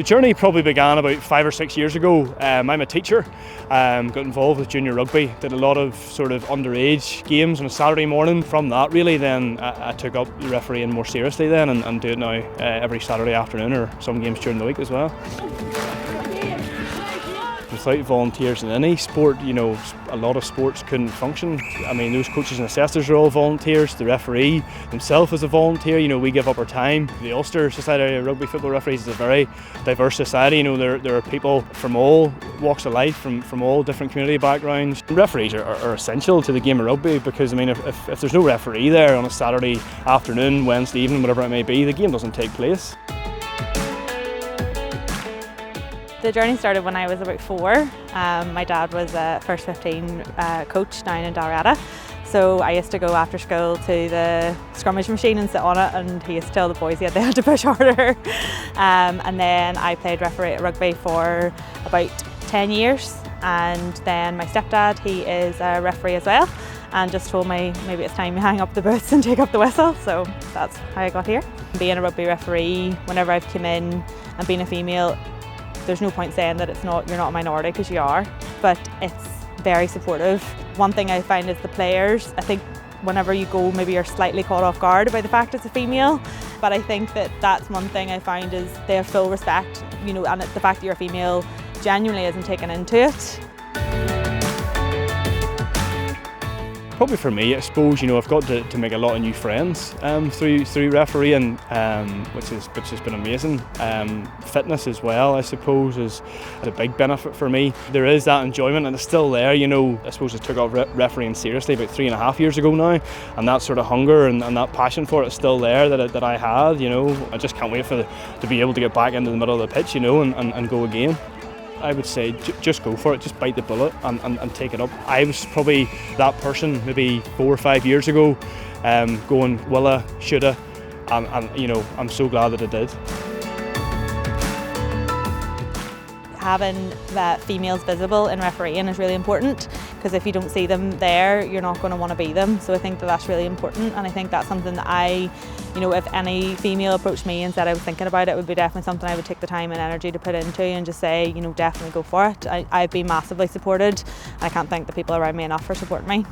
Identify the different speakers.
Speaker 1: The journey probably began about 5 or 6 years ago. I'm a teacher, got involved with junior rugby, did a lot of sort of underage games on a Saturday morning. From that really then I took up the refereeing more seriously then and do it now every Saturday afternoon or some games during the week as well. Without volunteers in any sport, you know, a lot of sports couldn't function. I mean, those coaches and assessors are all volunteers. The referee himself is a volunteer. You know, we give up our time. The Ulster Society of Rugby Football Referees is a very diverse society. You know, there are people from all walks of life, from all different community backgrounds. Referees are essential to the game of rugby because, I mean, if there's no referee there on a Saturday afternoon, Wednesday evening, whatever it may be, the game doesn't take place.
Speaker 2: The journey started when I was about 4. My dad was a first 15 coach down in Dalriada, so I used to go after school to the scrummage machine and sit on it, and he used to tell the boys they had to push harder. And then I played rugby for about 10 years, and then my stepdad, he is a referee as well, and just told me maybe it's time to hang up the boots and take up the whistle, so that's how I got here. Being a rugby referee, whenever I've come in and being a female, there's no point saying that you're not a minority, because you are, but it's very supportive. One thing I find is the players, I think whenever you go, maybe you're slightly caught off guard by the fact it's a female, but I think that's one thing I find is they have full respect, you know, and the fact that you're a female genuinely isn't taken into it.
Speaker 1: Probably for me, I suppose, you know, I've got to make a lot of new friends through refereeing, which has been amazing. Fitness as well, I suppose, is a big benefit for me. There is that enjoyment and it's still there, you know. I suppose I took up refereeing seriously about 3.5 years ago now, and that sort of hunger and that passion for it is still there that I had, you know. I just can't wait to be able to get back into the middle of the pitch, you know, and go again. I would say just go for it, just bite the bullet and take it up. I was probably that person maybe 4 or 5 years ago, going woulda, shoulda, and you know, I'm so glad that I did.
Speaker 2: Having females visible in refereeing is really important, because if you don't see them there, you're not going to want to be them. So I think that's really important, and I think that's something that you know, if any female approached me and said I was thinking about it, would be definitely something I would take the time and energy to put into and just say, you know, definitely go for it. I've been massively supported. I can't thank the people around me enough for supporting me.